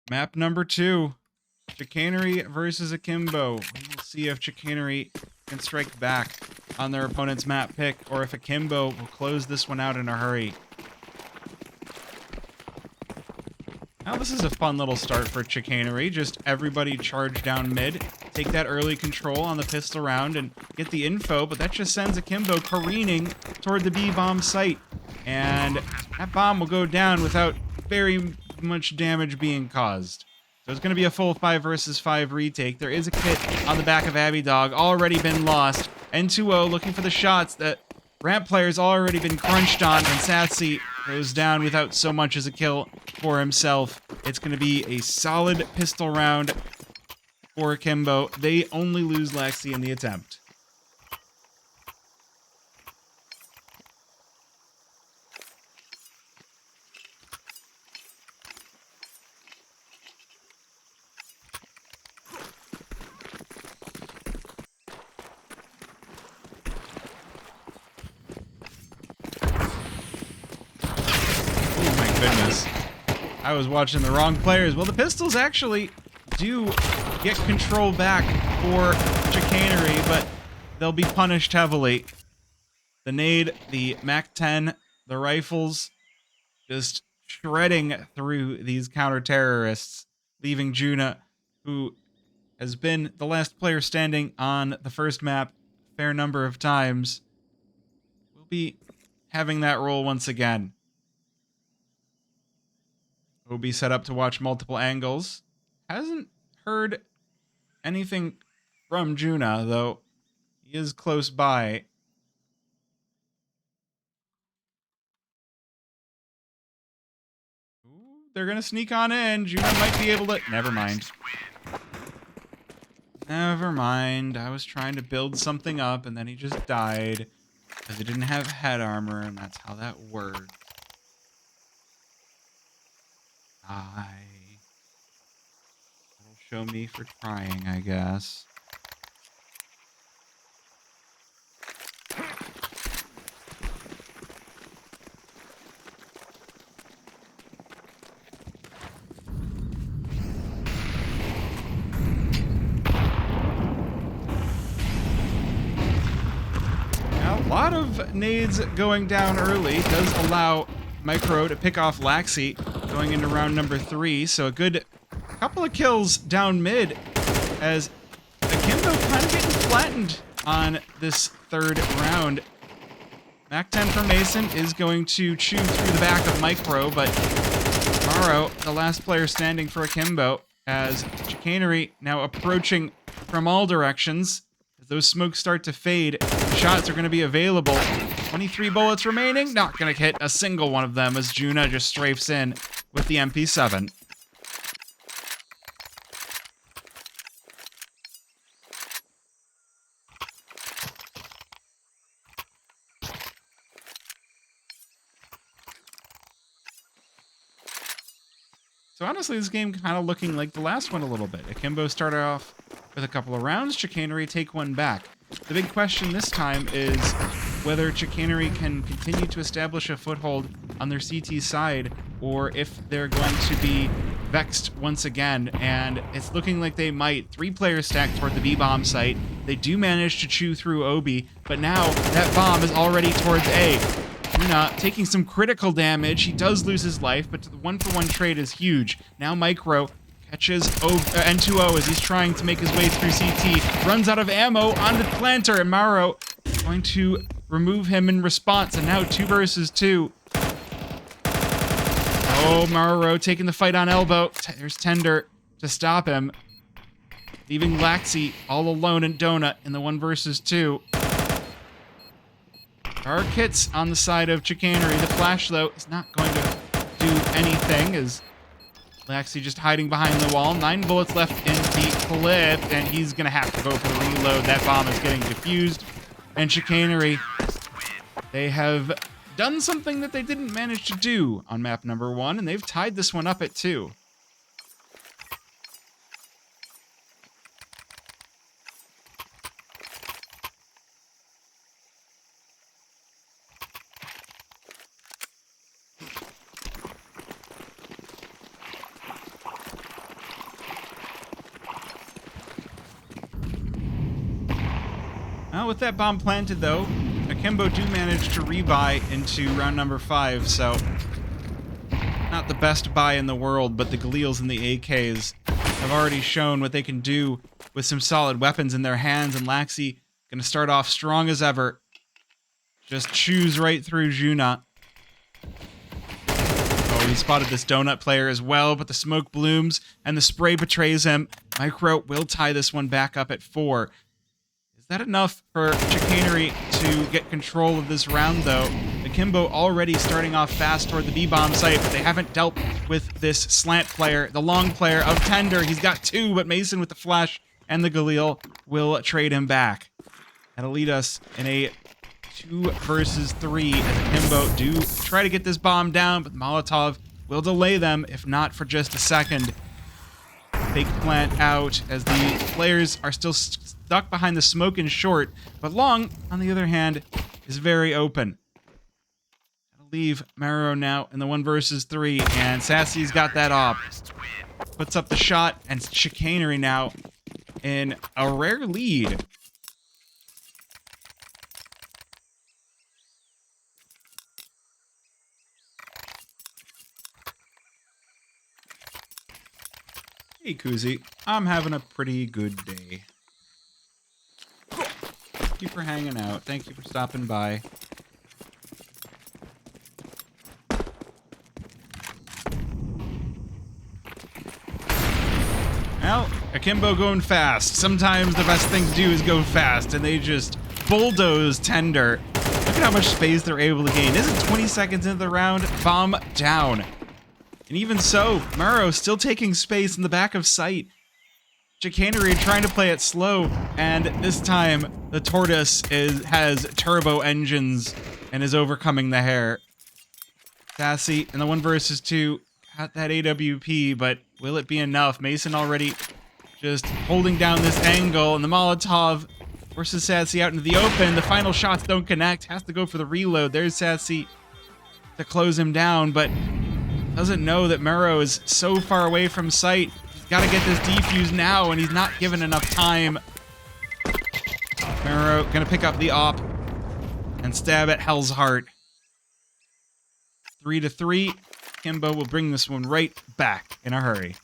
Map number 2. Chicanery versus Akimbo. We will see if Chicanery can strike back on their opponent's map pick, or if Akimbo will close this one out in a hurry. Now this is a fun little start for Chicanery. Just everybody charge down mid, take that early control on the pistol round, and get the info, but that just sends Akimbo careening toward the B-bomb site. And that bomb will go down without very much damage being caused. So it's going to be a full 5 versus 5 retake. There is a kit on the back of Abby Dog, already been lost. N2O looking for the shots that ramp player's already been crunched on, and Satsy goes down without so much as a kill for himself. It's going to be a solid pistol round for Akimbo. They only lose Laxi in the attempt. Goodness. I was watching the wrong players. Well, the pistols actually do get control back for Chicanery, but they'll be punished heavily. The nade, the MAC-10, the rifles, just shredding through these counter-terrorists, leaving Juna, who has been the last player standing on the first map a fair number of times, will be having that role once again. Obi set up to watch multiple angles. Hasn't heard anything from Juna, though he is close by. Ooh, they're going to sneak on in. Juna might be able to... Never mind. Never mind. I was trying to build something up, and then he just died because he didn't have head armor, and that's how that works. That'll show me for trying, I guess. Now, a lot of nades going down early does allow Micro to pick off Laxi going into round number 3, so a good couple of kills down mid as Akimbo kind of getting flattened on this third round. MAC-10 for Mason is going to chew through the back of Micro, but Morrow, the last player standing for Akimbo, as Chicanery now approaching from all directions. As those smokes start to fade, the shots are going to be available. 23 bullets remaining, not going to hit a single one of them as Juna just strafes in with the MP7. So honestly, this game kind of looking like the last one a little bit. Akimbo started off with a couple of rounds, Chicanery take one back. The big question this time is whether Chicanery can continue to establish a foothold on their CT side, or if they're going to be vexed once again, and it's looking like they might. 3 players stacked toward the B-bomb site. They do manage to chew through Obi, but now that bomb is already towards A. Juna taking some critical damage. He does lose his life, but the 1-for-1 trade is huge. Now Micro catches N2O as he's trying to make his way through CT. Runs out of ammo on the planter, and Mauro going to remove him in response, and now 2 versus 2. Oh, Mauro taking the fight on elbow. There's Tender to stop him, leaving Laxi all alone in Donut in the 1 versus 2. There are kits on the side of Chicanery. The flash, though, is not going to do anything, as Laxi just hiding behind the wall. 9 bullets left in the clip, and he's going to have to go for the reload. That bomb is getting defused. And Chicanery, they have done something that they didn't manage to do on map number 1, and they've tied this one up at 2. Now, with that bomb planted, though, Akimbo do manage to rebuy into round number 5, so not the best buy in the world, but the Galils and the AKs have already shown what they can do with some solid weapons in their hands, and Laxi gonna start off strong as ever. Just chews right through Juna. Oh, he spotted this donut player as well, but the smoke blooms and the spray betrays him. Micro will tie this one back up at 4. Is that enough for Chicanery to get control of this round, though? Akimbo already starting off fast toward the B-bomb site, but they haven't dealt with this slant player, the long player of Tender. He's got 2, but Mason with the flash and the Galil will trade him back. That'll lead us in a 2 versus 3 as Akimbo do try to get this bomb down, but Molotov will delay them, if not for just a second. Fake plant out as the players are still stuck behind the smoke and short, but Long, on the other hand, is very open. That'll leave Maro now in the 1 versus 3, and Sassy's got that op. Puts up the shot, and Chicanery now in a rare lead. Hey, Kuzi. I'm having a pretty good day. Thank you for hanging out. Thank you for stopping by. Well, Akimbo going fast. Sometimes the best thing to do is go fast, and they just bulldoze Tender. Look at how much space they're able to gain. This is 20 seconds into the round. Bomb down. And even so, Muro still taking space in the back of sight. Chicanery trying to play it slow, and this time the Tortoise has turbo engines and is overcoming the hare. Sassy in the 1 versus 2 got that AWP, but will it be enough? Mason already just holding down this angle, and the Molotov forces Sassy out into the open. The final shots don't connect, has to go for the reload. There's Sassy to close him down, but doesn't know that Muro is so far away from sight. He's got to get this defuse now, and he's not given enough time. Muro gonna pick up the op and stab at Hell's Heart. 3-3. Akimbo will bring this one right back in a hurry.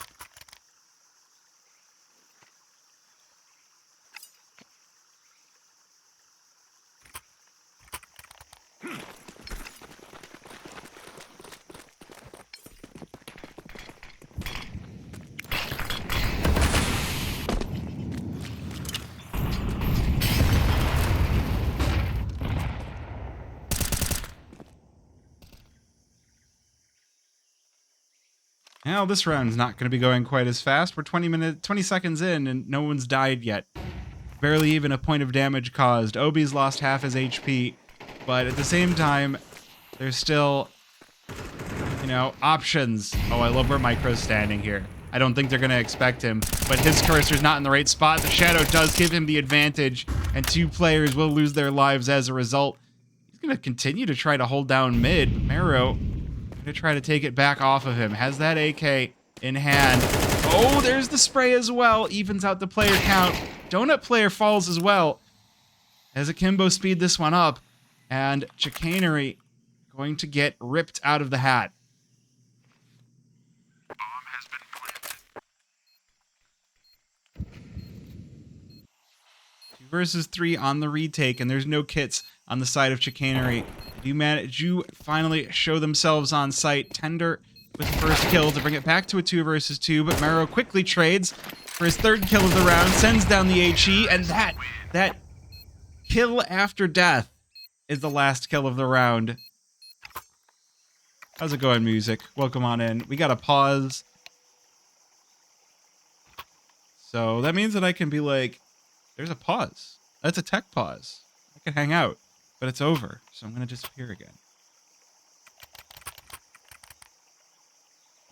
Now this round's not going to be going quite as fast. We're 20 seconds in and no one's died yet. Barely even a point of damage caused. Obi's lost half his HP, but at the same time, there's still, you know, options. Oh, I love where Micro's standing here. I don't think they're going to expect him, but his cursor's not in the right spot. The shadow does give him the advantage, and 2 players will lose their lives as a result. He's going to continue to try to hold down mid. Maro going to try to take it back off of him. Has that AK in hand. Oh, there's the spray as well. Evens out the player count. Donut player falls as well. As Akimbo speed this one up. And Chicanery going to get ripped out of the hat. Bomb has been planted. 2 versus 3 on the retake, and there's no kits on the side of Chicanery. You finally show themselves on site. Tender with the first kill to bring it back to a 2 versus 2, but Maro quickly trades for his 3rd kill of the round, sends down the HE, and that kill after death is the last kill of the round. How's it going, music? Welcome on in. We got a pause. So that means that I can be like, there's a pause. That's a tech pause. I can hang out. But it's over, so I'm going to disappear again.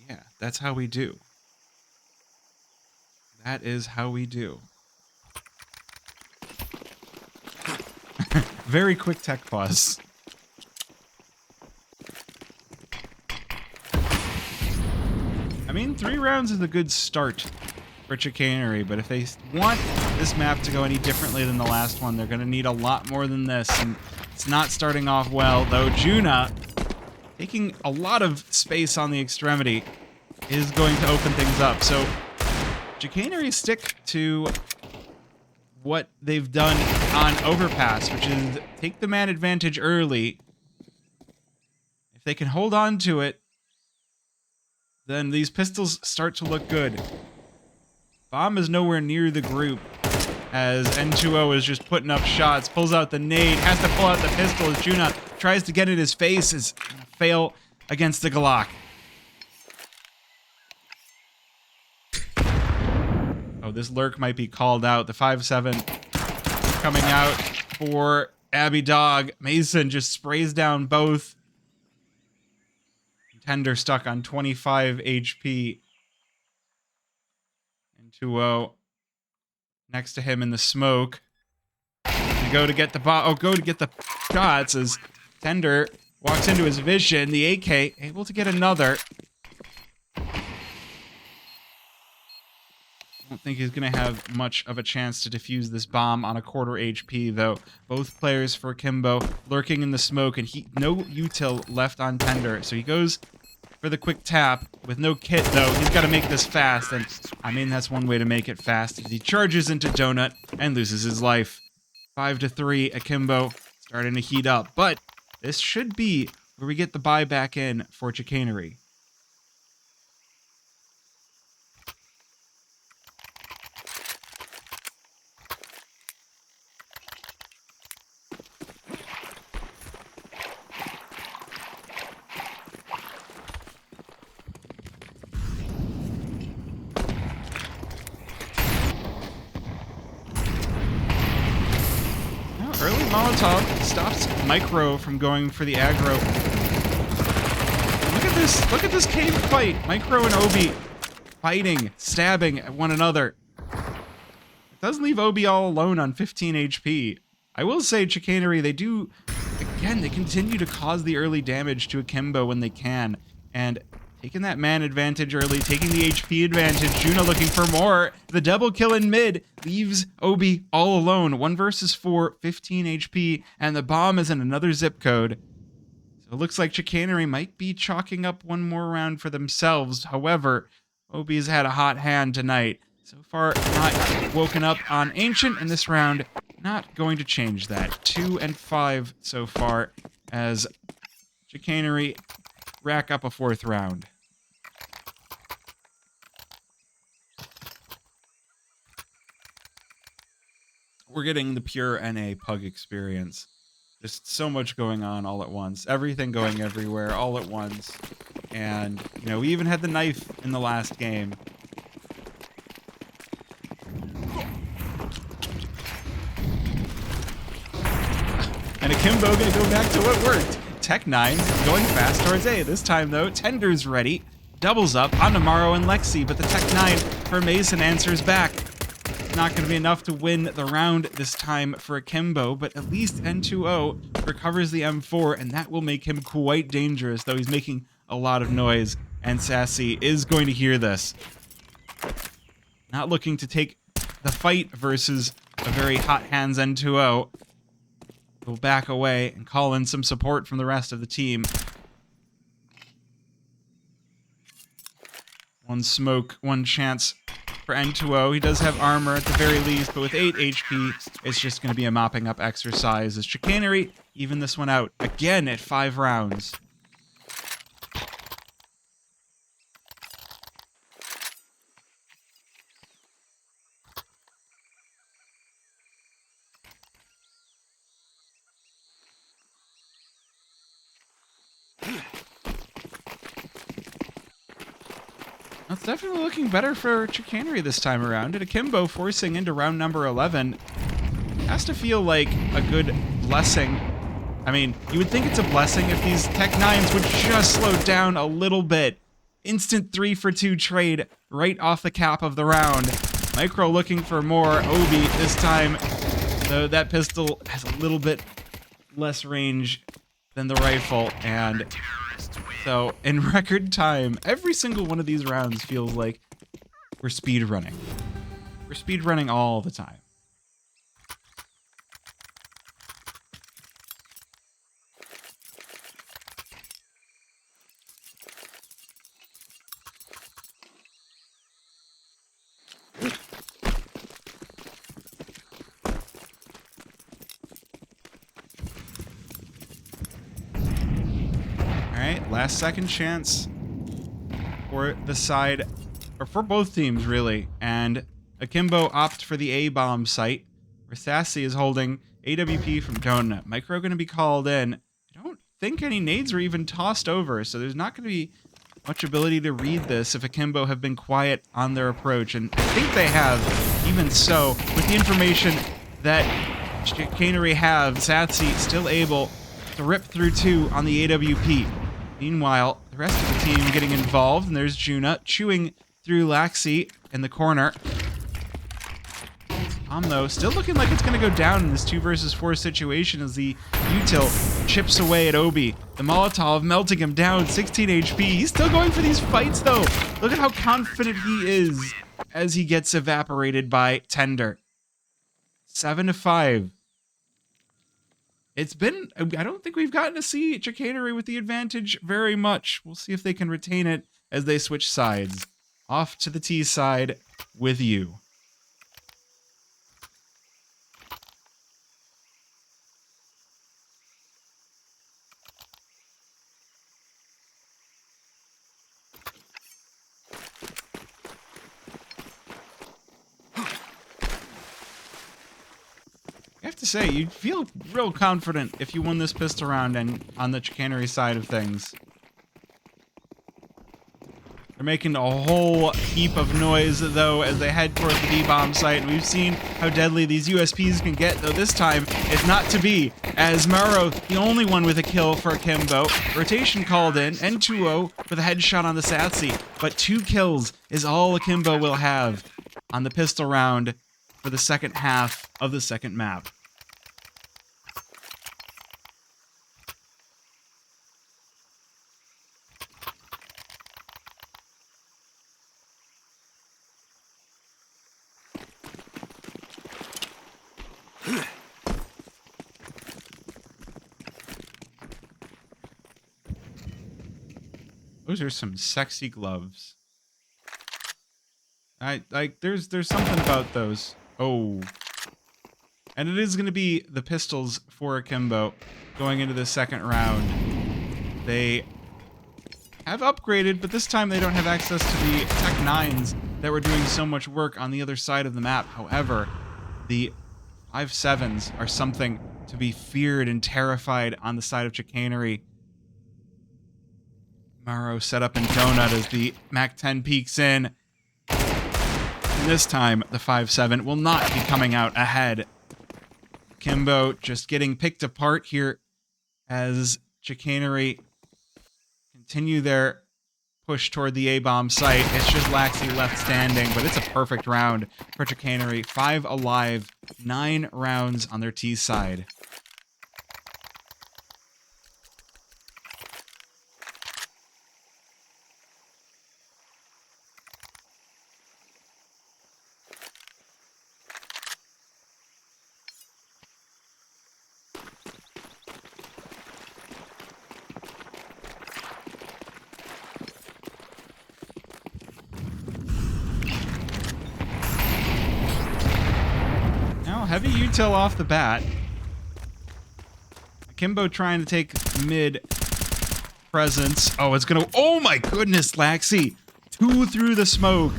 Yeah, that's how we do. That is how we do. Very quick tech pause. I mean, 3 rounds is a good start for Chicanery, but if they want this map to go any differently than the last one, they're going to need a lot more than this, and it's not starting off well, though Juna, taking a lot of space on the extremity, is going to open things up. So Chicanery stick to what they've done on Overpass, which is take the man advantage early. If they can hold on to it, then these pistols start to look good. Bomb is nowhere near the group as N2O is just putting up shots, pulls out the nade, has to pull out the pistol as Juna tries to get in his face, is gonna fail against the Glock. Oh, this lurk might be called out. The 5-7 coming out for Abby Dog. Mason just sprays down both. Tender stuck on 25 HP. And 2-0 next to him in the smoke. Go to get the go to get the shots as Tender walks into his vision. The AK able to get another. I don't think he's going to have much of a chance to defuse this bomb on a quarter HP, though. Both players for Akimbo lurking in the smoke, and no util left on Tender, so he goes for the quick tap with no kit, though. He's got to make this fast, and I mean, that's one way to make it fast. He charges into Donut and loses his life. 5-3, Akimbo starting to heat up, but this should be where we get the buy back in for Chicanery. Early Molotov stops Micro from going for the aggro. Look at this cave fight. Micro and Obi fighting, stabbing at one another. It doesn't leave Obi all alone on 15 HP. I will say Chicanery, they continue to cause the early damage to Akimbo when they can. And taking that man advantage early, taking the HP advantage. Juna looking for more. The double kill in mid leaves Obi all alone. 1 versus 4, 15 HP, and the bomb is in another zip code. So it looks like Chicanery might be chalking up one more round for themselves. However, Obi's had a hot hand tonight. So far, not woken up on Ancient in this round. Not going to change that. 2 and 5 so far as Chicanery rack up a 4th round. We're getting the pure NA Pug experience. Just so much going on all at once. Everything going everywhere all at once. And, you know, we even had the knife in the last game. And Akimbo gonna go back to what worked. Tech 9 going fast towards A. This time, though, Tender's ready. Doubles up on Amaro and Lexi, but the Tech 9 for Mason answers back. Not going to be enough to win the round this time for Akimbo, but at least N2O recovers the M4, and that will make him quite dangerous, though he's making a lot of noise, and Sassy is going to hear this. Not looking to take the fight versus a very hot hands N2O. Will back away and call in some support from the rest of the team. One smoke, one chance for N2O. He does have armor at the very least, but with 8 HP, it's just going to be a mopping up exercise. As Chicanery even this one out again at 5 rounds. It's definitely looking better for Chicanery this time around. And Akimbo forcing into round number 11 has to feel like a good blessing. I mean, you would think it's a blessing if these Tech 9s would just slow down a little bit. Instant 3-for-2 trade right off the cap of the round. Micro looking for more. Obi this time, though that pistol has a little bit less range than the rifle, and so in record time, every single one of these rounds feels like we're speed running. We're speed running all the time. Last second chance for the side, or for both teams really, and Akimbo opt for the A-bomb site, where Sassy is holding AWP from Donut. Micro going to be called in. I don't think any nades were even tossed over, so there's not going to be much ability to read this if Akimbo have been quiet on their approach, and I think they have. Even so, with the information that Chicanery have, Sassy still able to rip through 2 on the AWP. Meanwhile, the rest of the team getting involved, and there's Juna chewing through Laxi in the corner. Though, still looking like it's going to go down in this 2 versus 4 situation as the util chips away at Obi. The Molotov melting him down, 16 HP. He's still going for these fights, though. Look at how confident he is as he gets evaporated by Tender. 7-5. It's been, I don't think we've gotten to see Chicanery with the advantage very much. We'll see if they can retain it as they switch sides. Off to the T side with you. I have to say, you'd feel real confident if you won this pistol round and on the Chicanery side of things. They're making a whole heap of noise, though, as they head towards the B-bomb site. We've seen how deadly these USPs can get, though this time it's not to be, as Mauro, the only one with a kill for Akimbo. Rotation called in, N2O with a headshot on the Satsy, but 2 kills is all Akimbo will have on the pistol round for the second half of the second map. Those are some sexy gloves. There's something about those. Oh. And it is going to be the pistols for Akimbo going into the second round. They have upgraded, but this time they don't have access to the Tech 9s that were doing so much work on the other side of the map. However, the 5.7s are something to be feared and terrified on the side of Chicanery. Mauro set up in Donut as the MAC-10 peeks in. And this time, the 5.7 will not be coming out ahead. Akimbo just getting picked apart here as Chicanery continue their push toward the A-bomb site. It's just Laxi left standing, but it's a perfect round for Chicanery. 5 alive, 9 rounds on their T side. Heavy util off the bat. Akimbo trying to take mid presence. Oh, it's gonna... Oh my goodness, Laxi. 2 through the smoke.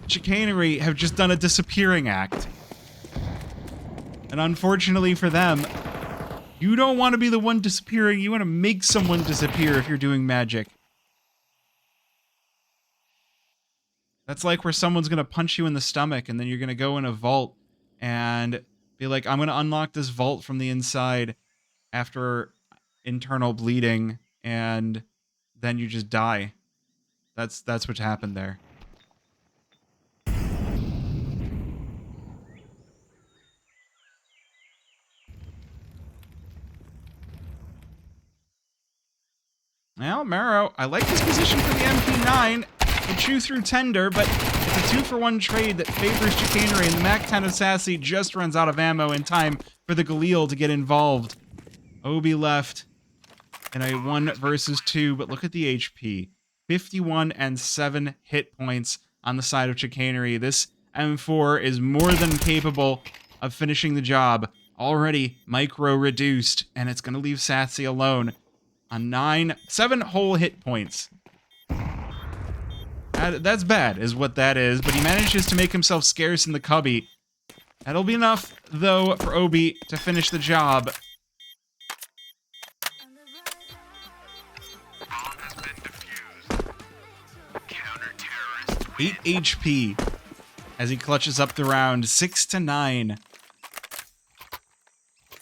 Chicanery have just done a disappearing act. And unfortunately for them, you don't want to be the one disappearing. You want to make someone disappear if you're doing magic. That's like where someone's gonna punch you in the stomach and then you're gonna go in a vault and be like, I'm gonna unlock this vault from the inside after internal bleeding, and then you just die. That's what happened there. Well, Mauro, I like his position for the MP9. He'll chew through Tender, but it's a 2-for-1 trade that favors Chicanery, and the MAC-10 of Sassy just runs out of ammo in time for the Galil to get involved. Obi left in a 1 versus 2, but look at the HP. 51 and 7 hit points on the side of Chicanery. This M4 is more than capable of finishing the job. Already micro reduced, and it's going to leave Sassy alone on 7 whole hit points. That's bad, is what that is, but he manages to make himself scarce in the cubby. That'll be enough, though, for Obi to finish the job. 8 HP as he clutches up the round, 6-9. Is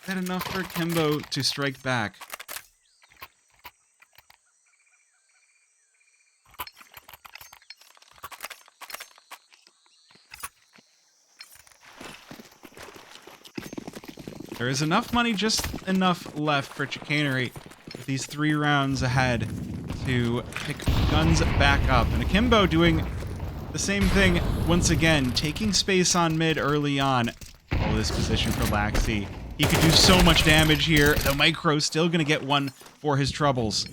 that enough for Akimbo to strike back? There is enough money, just enough left for Chicanery with these 3 rounds ahead to pick guns back up. And Akimbo doing the same thing once again, taking space on mid early on. Oh, this position for Laxi. He could do so much damage here. The micro's still going to get one for his troubles.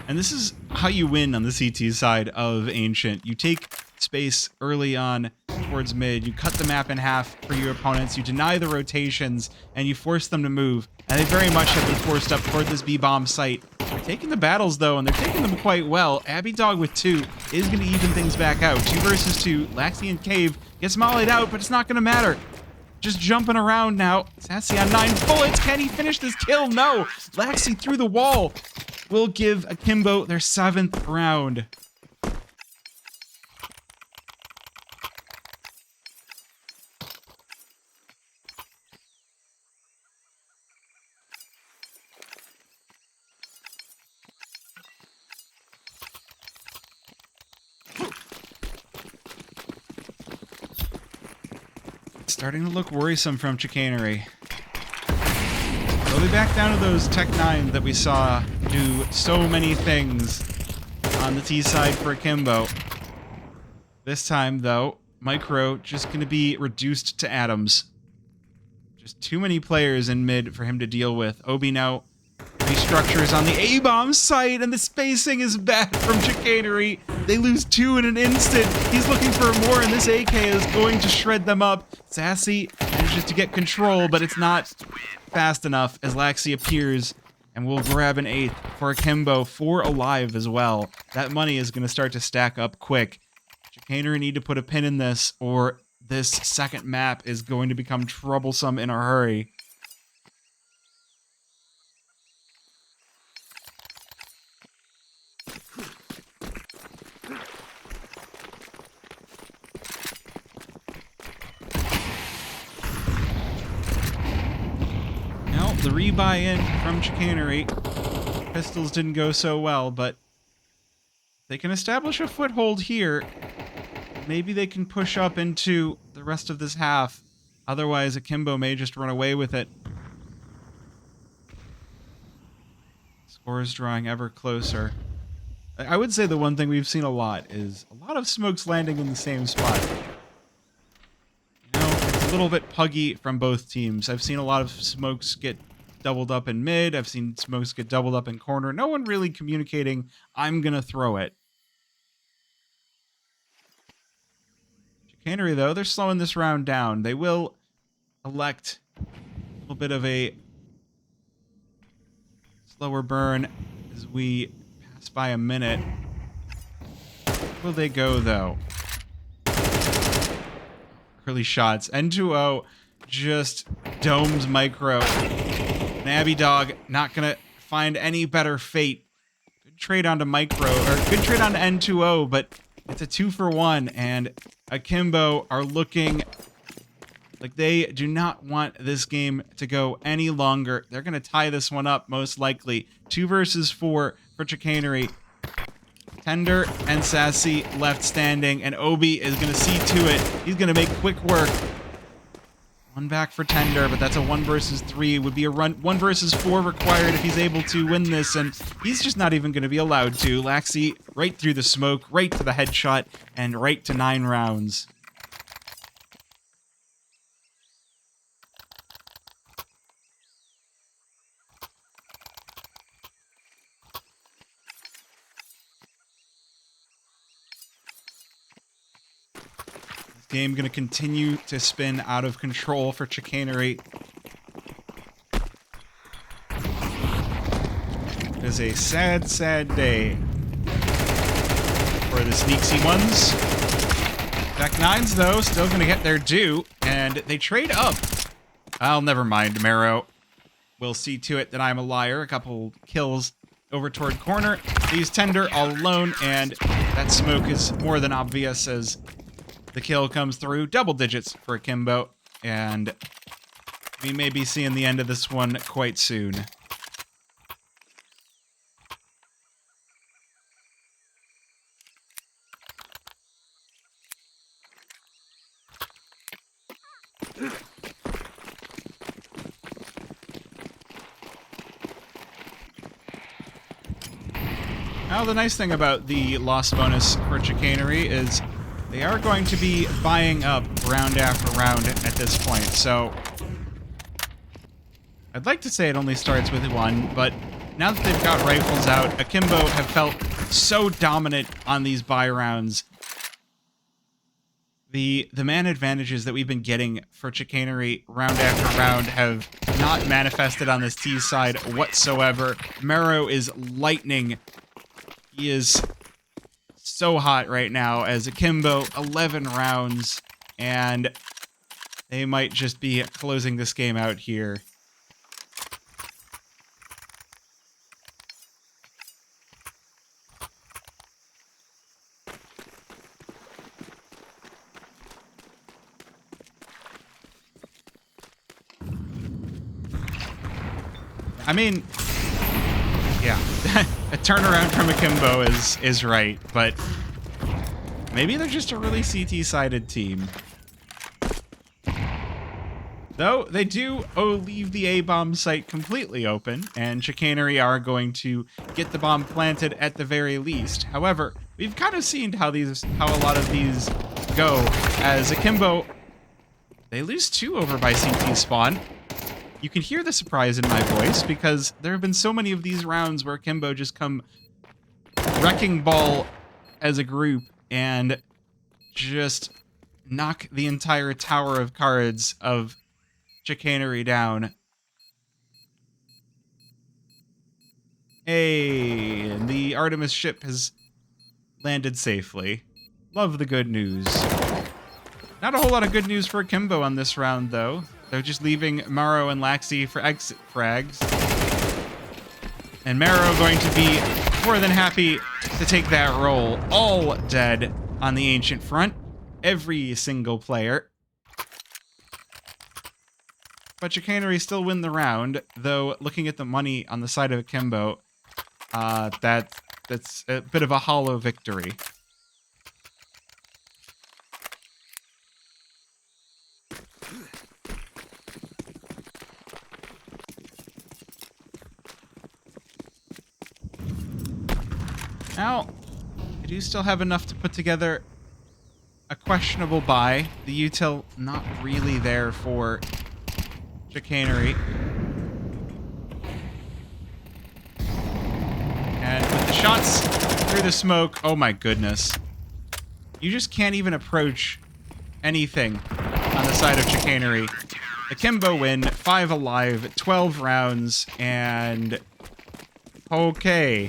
And this is how you win on the CT side of Ancient. You take space early on towards mid, you cut the map in half for your opponents, you deny the rotations, and you force them to move. And they very much have been forced up toward this B-bomb site. They're taking the battles, though, and they're taking them quite well. Abby Dog with 2 is going to even things back out. 2 versus 2. Laxi and Cave gets mollied out, but it's not going to matter. Just jumping around now. Sassy on 9 bullets. Can he finish this kill? No. Laxi through the wall will give Akimbo their 7th round. Starting to look worrisome from Chicanery. We'll be back down to those Tech 9 that we saw do so many things on the T side for Akimbo. This time, though, Micro just going to be reduced to atoms. Just too many players in mid for him to deal with. Obi now restructures on the A-bomb site, and the spacing is bad from Chicanery. They lose 2 in an instant. He's looking for more, and this AK is going to shred them up. Sassy manages to get control, but it's not fast enough as Laxi appears, and we'll grab an 8th for Akimbo. 4 alive as well. That money is going to start to stack up quick. Chicanery need to put a pin in this, or this second map is going to become troublesome in a hurry. The rebuy in from Chicanery. Pistols didn't go so well, but they can establish a foothold here. Maybe they can push up into the rest of this half. Otherwise, Akimbo may just run away with it. Scores drawing ever closer. I would say the one thing we've seen a lot is a lot of smokes landing in the same spot. You know, it's a little bit puggy from both teams. I've seen a lot of smokes get doubled up in mid. I've seen smokes get doubled up in corner. No one really communicating, I'm going to throw it. Chicanery, though, they're slowing this round down. They will elect a little bit of a slower burn as we pass by a minute. Where will they go, though? Early shots. N2O just domes Micro. And Abby Dog not going to find any better fate. Good trade onto Micro, or good trade onto N2O, but it's a 2-for-1, and Akimbo are looking like they do not want this game to go any longer. They're going to tie this one up, most likely. 2 versus 4 for Chicanery. Tender and Sassy left standing, and Obi is going to see to it. He's going to make quick work. One back for Tender, but that's a 1 versus 3. Would be a 1 versus 4 required if he's able to win this, and he's just not even going to be allowed to. Laxi right through the smoke, right to the headshot, and right to 9 rounds. Game going to continue to spin out of control for Chicanery. It is a sad, sad day for the Sneaksy ones. Back 9s, though, still going to get their due, and they trade up. I'll never mind, Marrow. We'll see to it that I'm a liar. A couple kills over toward corner. Leaves Tender all alone, and that smoke is more than obvious as the kill comes through. Double digits for Akimbo, and we may be seeing the end of this one quite soon. Now, the nice thing about the loss bonus for Chicanery is they are going to be buying up round after round at this point, so I'd like to say it only starts with 1, but now that they've got rifles out, Akimbo have felt so dominant on these buy rounds. The man advantages that we've been getting for Chicanery round after round have not manifested on this T side whatsoever. Marrow is lightning. He is so hot right now as Akimbo, 11 rounds, and they might just be closing this game out here. I mean, yeah, a turnaround from Akimbo is right, but maybe they're just a really CT-sided team. Though, they do leave the A-bomb site completely open, and Chicanery are going to get the bomb planted at the very least. However, we've kind of seen how a lot of these go, as Akimbo, they lose 2 over by CT spawn. You can hear the surprise in my voice, because there have been so many of these rounds where Akimbo just come wrecking ball as a group and just knock the entire tower of cards of Chicanery down. Hey, and the Artemis ship has landed safely. Love the good news. Not a whole lot of good news for Akimbo on this round, though. They're just leaving Marrow and Laxi for exit frags. And Marrow going to be more than happy to take that role. All dead on the Ancient front. Every single player. But Chicanery still win the round, though looking at the money on the side of Akimbo, that's a bit of a hollow victory. Now, I do still have enough to put together a questionable buy. The util not really there for Chicanery. And with the shots through the smoke, oh my goodness. You just can't even approach anything on the side of Chicanery. Akimbo win, 5 alive, 12 rounds, and okay.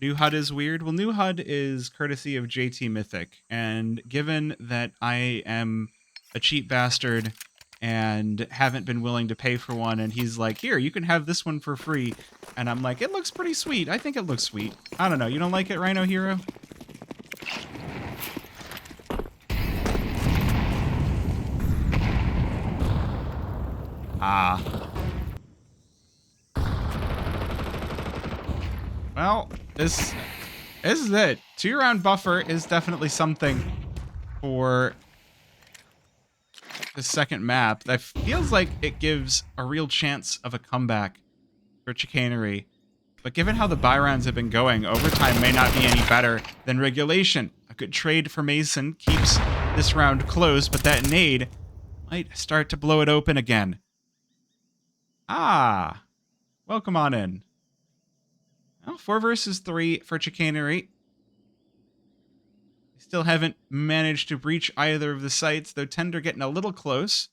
New HUD is weird. Well, new HUD is courtesy of JT Mythic, and given that I am a cheap bastard and haven't been willing to pay for one, and he's like, here, you can have this one for free, and I'm like, it looks pretty sweet. I think it looks sweet. I don't know. You don't like it, Rhino Hero? Ah. Well, this is it. 2-round buffer is definitely something for the second map, that feels like it gives a real chance of a comeback for Chicanery. But given how the buy rounds have been going, overtime may not be any better than regulation. A good trade for Mason keeps this round close, but that nade might start to blow it open again. Ah, welcome on in. Well, 4 versus 3 for Chicanery. Still haven't managed to breach either of the sites, though Tender getting a little close.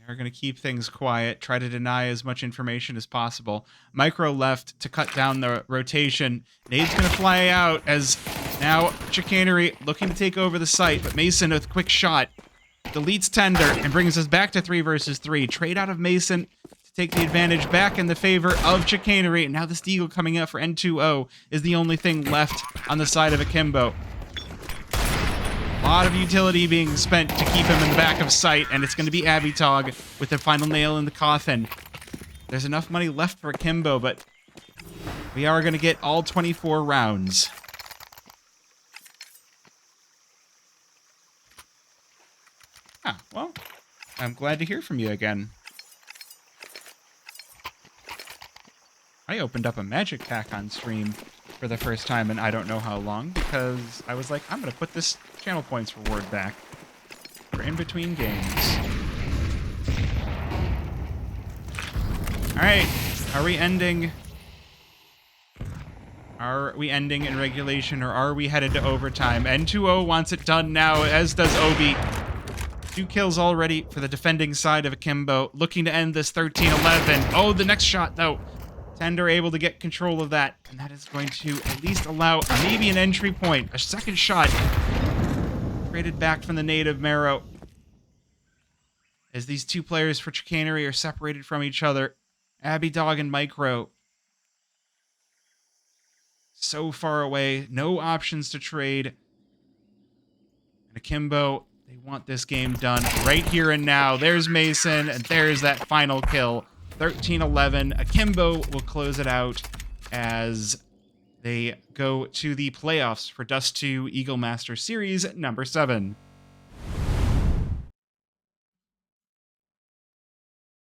They're going to keep things quiet, try to deny as much information as possible. Micro left to cut down the rotation. Nade's going to fly out as now Chicanery looking to take over the site, but Mason with a quick shot deletes Tender and brings us back to 3 versus 3. Trade out of Mason to take the advantage back in the favor of Chicanery. And now this Deagle coming up for N2O is the only thing left on the side of Akimbo. A lot of utility being spent to keep him in the back of sight, and it's going to be Abitog with the final nail in the coffin. There's enough money left for Akimbo, but we are going to get all 24 rounds. Ah, well, I'm glad to hear from you again. I opened up a magic pack on stream for the first time in I don't know how long because I was like, I'm going to put this channel points reward back for in between games. Alright, are we ending in regulation, or are we headed to overtime? N2O wants it done now, as does Obi. 2 kills already for the defending side of Akimbo, looking to end this 13-11. Oh, the next shot, though. Tender able to get control of that, and that is going to at least allow maybe an entry point. A second shot traded back from the native Marrow. As these 2 players for Chicanery are separated from each other. Abidog and Micro. So far away, no options to trade. And Akimbo, they want this game done right here and now. There's Mason, and there's that final kill. 13-11. Akimbo will close it out as they go to the playoffs for Dust2 Eagle Master Series number 7.